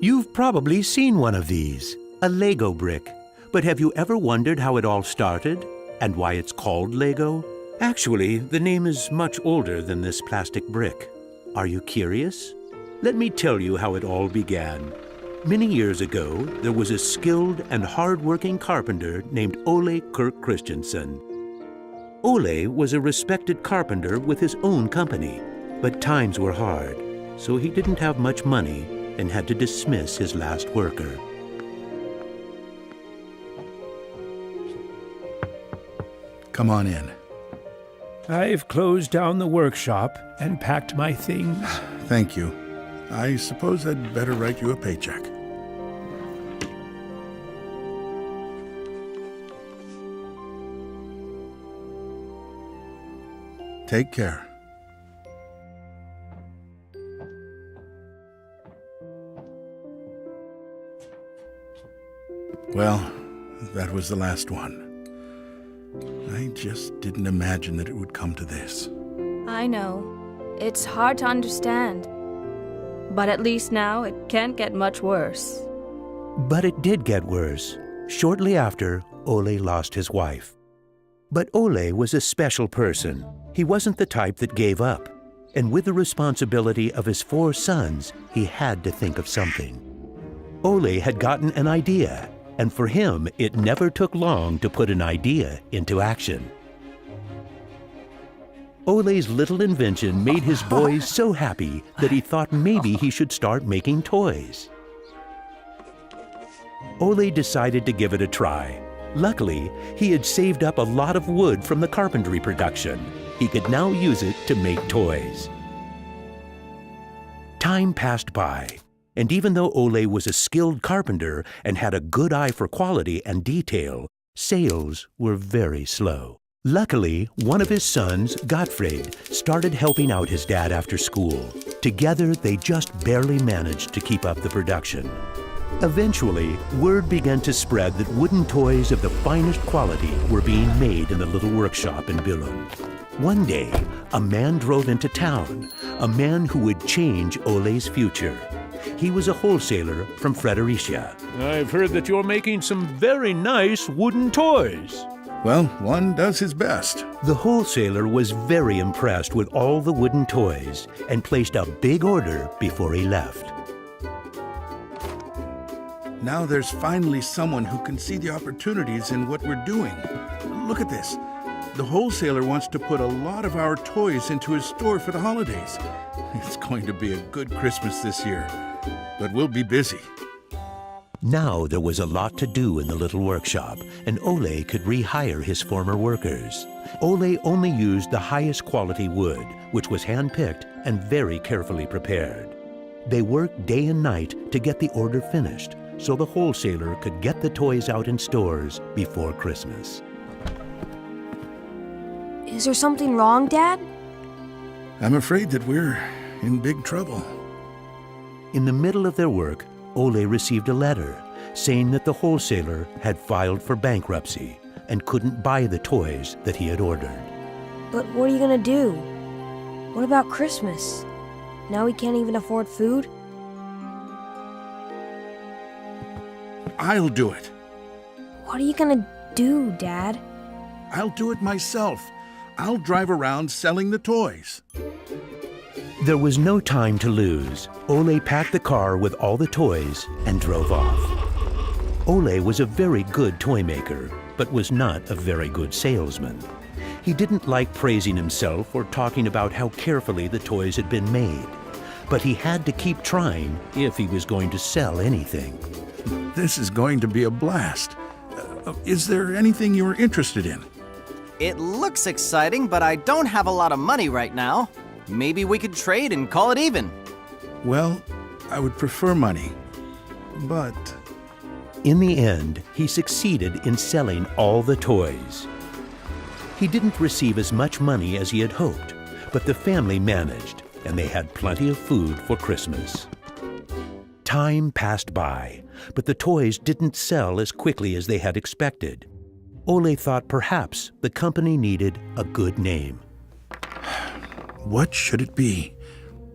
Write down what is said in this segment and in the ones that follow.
You've probably seen one of these, a Lego brick. But have you ever wondered how it all started and why it's called Lego? Actually, the name is much older than this plastic brick. Are you curious? Let me tell you how it all began. Many years ago, there was a skilled and hard-working carpenter named Ole Kirk Christensen. Ole was a respected carpenter with his own company, but times were hard, so he didn't have much money and had to dismiss his last worker. Come on in. I've closed down the workshop and packed my things. Thank you. I suppose I'd better write you a paycheck. Take care. Well, that was the last one. I just didn't imagine that it would come to this. I know. It's hard to understand. But at least now it can't get much worse. But it did get worse. Shortly after, Ole lost his wife. But Ole was a special person. He wasn't the type that gave up. And with the responsibility of his 4 sons, he had to think of something. Ole had gotten an idea, and for him, it never took long to put an idea into action. Ole's little invention made his boys so happy that he thought maybe he should start making toys. Ole decided to give it a try. Luckily, he had saved up a lot of wood from the carpentry production. He could now use it to make toys. Time passed by, and even though Ole was a skilled carpenter and had a good eye for quality and detail, sales were very slow. Luckily, one of his sons, Gottfried, started helping out his dad after school. Together, they just barely managed to keep up the production. Eventually, word began to spread that wooden toys of the finest quality were being made in the little workshop in Billund. One day, a man drove into town, a man who would change Ole's future. He was a wholesaler from Fredericia. I've heard that you're making some very nice wooden toys. Well, one does his best. The wholesaler was very impressed with all the wooden toys and placed a big order before he left. Now there's finally someone who can see the opportunities in what we're doing. Look at this. The wholesaler wants to put a lot of our toys into his store for the holidays. It's going to be a good Christmas this year, but we'll be busy. Now there was a lot to do in the little workshop, and Ole could rehire his former workers. Ole only used the highest quality wood, which was hand-picked and very carefully prepared. They worked day and night to get the order finished, so the wholesaler could get the toys out in stores before Christmas. Is there something wrong, Dad? I'm afraid that we're in big trouble. In the middle of their work, Ole received a letter saying that the wholesaler had filed for bankruptcy and couldn't buy the toys that he had ordered. But what are you gonna do? What about Christmas? Now we can't even afford food? I'll do it. What are you gonna do, Dad? I'll do it myself. I'll drive around selling the toys. There was no time to lose. Ole packed the car with all the toys and drove off. Ole was a very good toy maker, but was not a very good salesman. He didn't like praising himself or talking about how carefully the toys had been made. But he had to keep trying if he was going to sell anything. This is going to be a blast. Is there anything you're interested in? It looks exciting, but I don't have a lot of money right now. Maybe we could trade and call it even. Well, I would prefer money, but... In the end, he succeeded in selling all the toys. He didn't receive as much money as he had hoped, but the family managed, and they had plenty of food for Christmas. Time passed by, but the toys didn't sell as quickly as they had expected. Ole thought perhaps the company needed a good name. What should it be?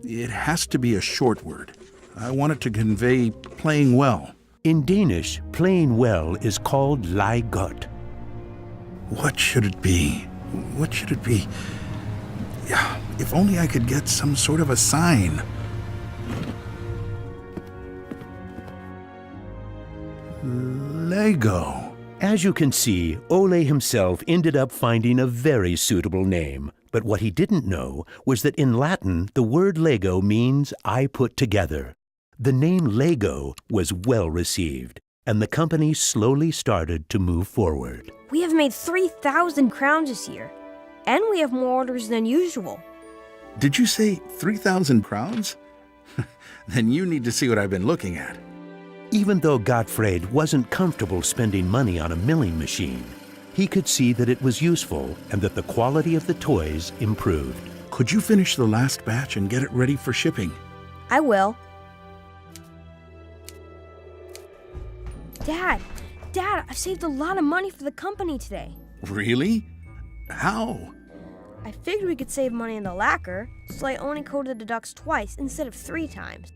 It has to be a short word. I want it to convey playing well. In Danish, playing well is called leg godt. What should it be? What should it be? Yeah, if only I could get some sort of a sign. Lego. As you can see, Ole himself ended up finding a very suitable name. But what he didn't know was that in Latin, the word Lego means I put together. The name Lego was well received, and the company slowly started to move forward. We have made 3,000 crowns this year, and we have more orders than usual. Did you say 3,000 crowns? Then you need to see what I've been looking at. Even though Gottfried wasn't comfortable spending money on a milling machine, he could see that it was useful and that the quality of the toys improved. Could you finish the last batch and get it ready for shipping? I will. Dad, I've saved a lot of money for the company today. Really? How? I figured we could save money in the lacquer, so I only coated the ducks twice instead of 3 times.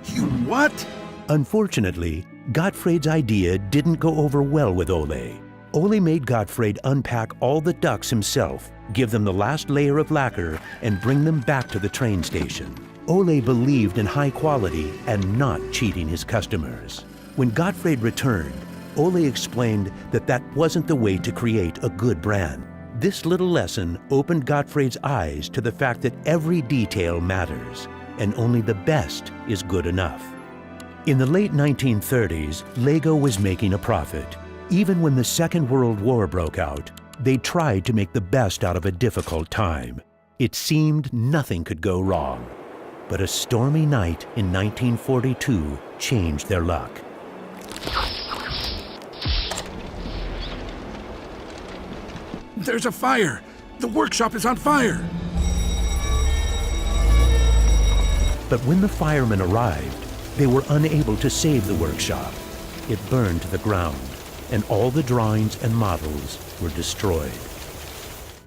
You what? Unfortunately, Gottfried's idea didn't go over well with Ole. Ole made Gottfried unpack all the ducks himself, give them the last layer of lacquer, and bring them back to the train station. Ole believed in high quality and not cheating his customers. When Gottfried returned, Ole explained that that wasn't the way to create a good brand. This little lesson opened Gottfried's eyes to the fact that every detail matters, and only the best is good enough. In the late 1930s, Lego was making a profit. Even when the Second World War broke out, they tried to make the best out of a difficult time. It seemed nothing could go wrong. But a stormy night in 1942 changed their luck. There's a fire! The workshop is on fire! But when the firemen arrived, they were unable to save the workshop. It burned to the ground, and all the drawings and models were destroyed.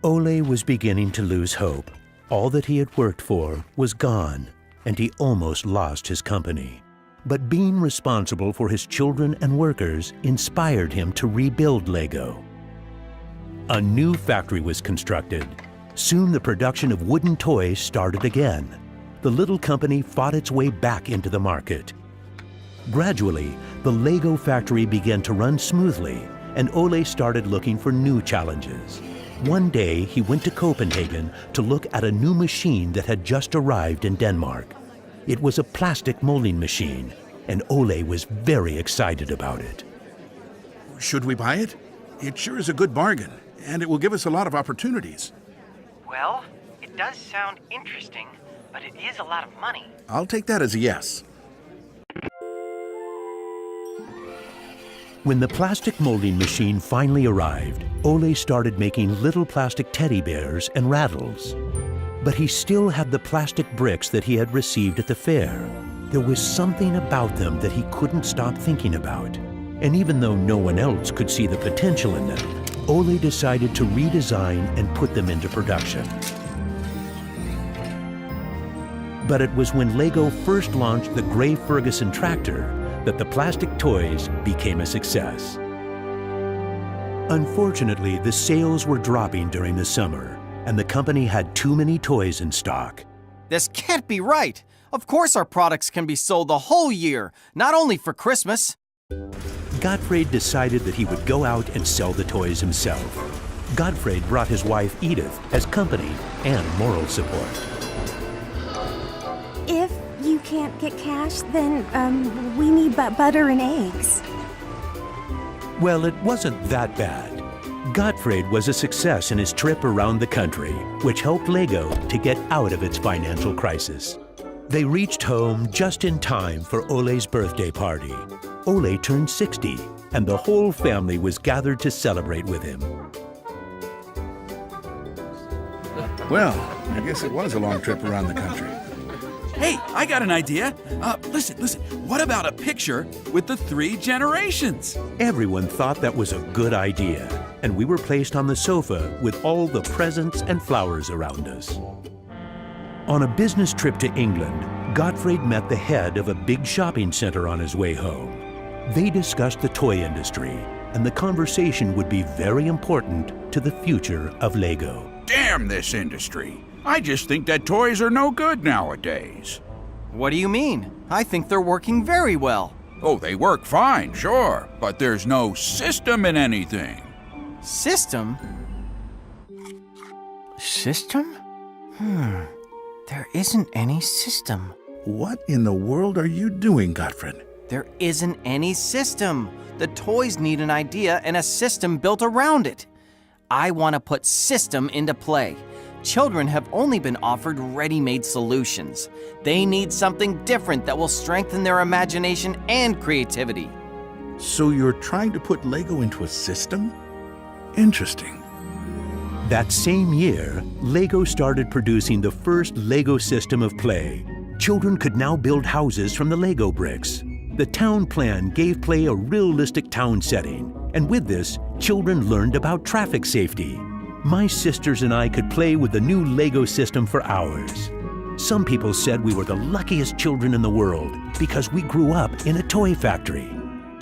Ole was beginning to lose hope. All that he had worked for was gone, and he almost lost his company. But being responsible for his children and workers inspired him to rebuild Lego. A new factory was constructed. Soon the production of wooden toys started again. The little company fought its way back into the market. Gradually, the Lego factory began to run smoothly, and Ole started looking for new challenges. One day, he went to Copenhagen to look at a new machine that had just arrived in Denmark. It was a plastic molding machine, and Ole was very excited about it. Should we buy it? It sure is a good bargain, and it will give us a lot of opportunities. Well, it does sound interesting, but it is a lot of money. I'll take that as a yes. When the plastic molding machine finally arrived, Ole started making little plastic teddy bears and rattles. But he still had the plastic bricks that he had received at the fair. There was something about them that he couldn't stop thinking about. And even though no one else could see the potential in them, Ole decided to redesign and put them into production. But it was when Lego first launched the Gray Ferguson tractor that the plastic toys became a success. Unfortunately, the sales were dropping during the summer, and the company had too many toys in stock. This can't be right. Of course our products can be sold the whole year, not only for Christmas. Gottfried decided that he would go out and sell the toys himself. Gottfried brought his wife Edith as company and moral support. If you can't get cash, then we need butter and eggs. Well, it wasn't that bad. Gottfried was a success in his trip around the country, which helped Lego to get out of its financial crisis. They reached home just in time for Ole's birthday party. Ole turned 60, and the whole family was gathered to celebrate with him. Well, I guess it was a long trip around the country. Hey, I got an idea. Listen. What about a picture with the 3 generations? Everyone thought that was a good idea, and we were placed on the sofa with all the presents and flowers around us. On a business trip to England, Gottfried met the head of a big shopping center on his way home. They discussed the toy industry, and the conversation would be very important to the future of Lego. Damn this industry. I just think that toys are no good nowadays. What do you mean? I think they're working very well. Oh, they work fine, sure, but there's no system in anything. System? System? There isn't any system. What in the world are you doing, Gottfried? There isn't any system. The toys need an idea and a system built around it. I want to put system into play. Children have only been offered ready-made solutions. They need something different that will strengthen their imagination and creativity. So you're trying to put Lego into a system? Interesting. That same year, Lego started producing the first Lego system of play. Children could now build houses from the Lego bricks. The town plan gave play a realistic town setting, and with this, children learned about traffic safety. My sisters and I could play with the new Lego system for hours. Some people said we were the luckiest children in the world because we grew up in a toy factory.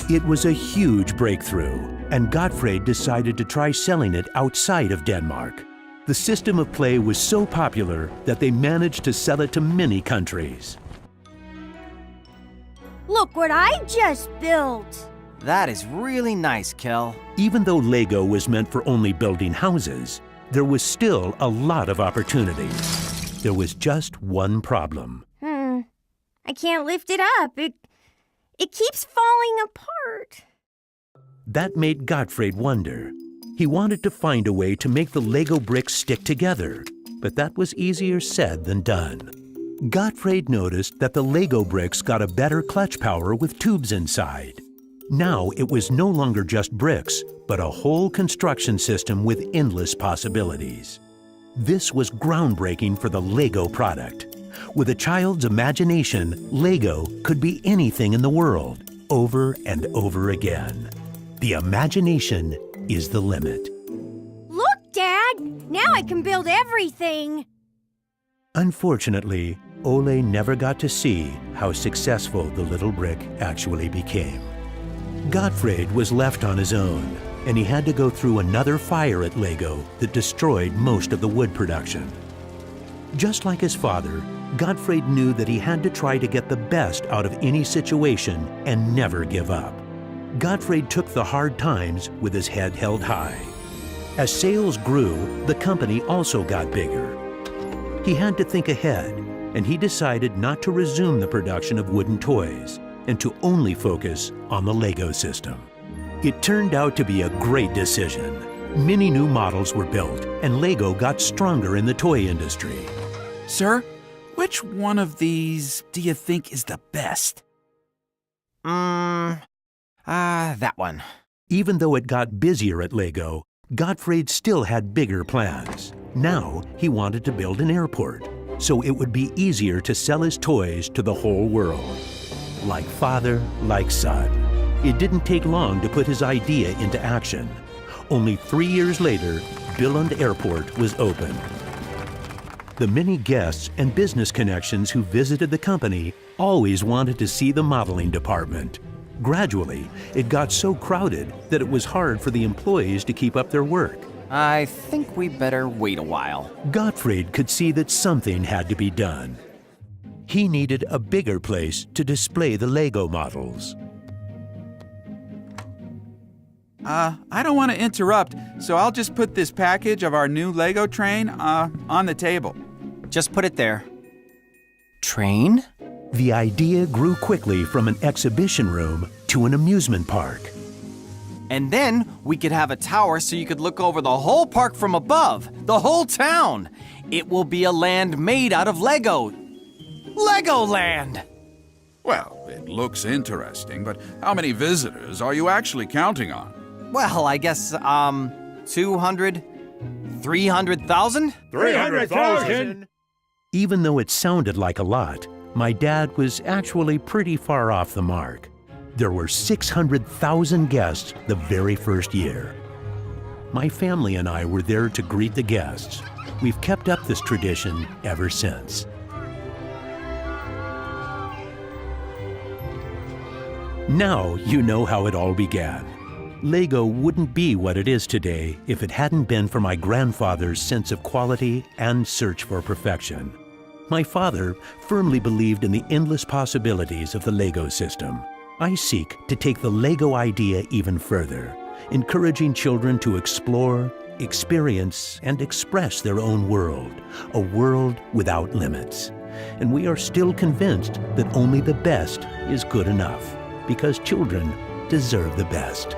It was a huge breakthrough, and Gottfried decided to try selling it outside of Denmark. The system of play was so popular that they managed to sell it to many countries. Look what I just built! That is really nice, Kel. Even though Lego was meant for only building houses, there was still a lot of opportunities. There was just one problem. I can't lift it up. It keeps falling apart. That made Gottfried wonder. He wanted to find a way to make the Lego bricks stick together, but that was easier said than done. Gottfried noticed that the Lego bricks got a better clutch power with tubes inside. Now it was no longer just bricks, but a whole construction system with endless possibilities. This was groundbreaking for the Lego product. With a child's imagination, Lego could be anything in the world, over and over again. The imagination is the limit. Look, Dad! Now I can build everything! Unfortunately, Ole never got to see how successful the little brick actually became. Gottfried was left on his own, and he had to go through another fire at Lego that destroyed most of the wood production. Just like his father, Gottfried knew that he had to try to get the best out of any situation and never give up. Gottfried took the hard times with his head held high. As sales grew, the company also got bigger. He had to think ahead, and he decided not to resume the production of wooden toys and to only focus on the Lego system. It turned out to be a great decision. Many new models were built, and Lego got stronger in the toy industry. Sir, which one of these do you think is the best? That one. Even though it got busier at Lego, Gottfried still had bigger plans. Now he wanted to build an airport, so it would be easier to sell his toys to the whole world. Like father, like son. It didn't take long to put his idea into action. Only 3 years later, Billund Airport was opened. The many guests and business connections who visited the company always wanted to see the modeling department. Gradually, it got so crowded that it was hard for the employees to keep up their work. I think we better wait a while. Gottfried could see that something had to be done. He needed a bigger place to display the Lego models. I don't want to interrupt, so I'll just put this package of our new Lego train on the table. Just put it there. Train? The idea grew quickly from an exhibition room to an amusement park. And then we could have a tower so you could look over the whole park from above, the whole town. It will be a land made out of Lego. Legoland! Well, it looks interesting, but how many visitors are you actually counting on? Well, I guess, 200, 300,000? 300,000! Even though it sounded like a lot, my dad was actually pretty far off the mark. There were 600,000 guests the very first year. My family and I were there to greet the guests. We've kept up this tradition ever since. Now you know how it all began. Lego wouldn't be what it is today if it hadn't been for my grandfather's sense of quality and search for perfection. My father firmly believed in the endless possibilities of the Lego system. I seek to take the Lego idea even further, encouraging children to explore, experience, and express their own world, a world without limits. And we are still convinced that only the best is good enough, because children deserve the best.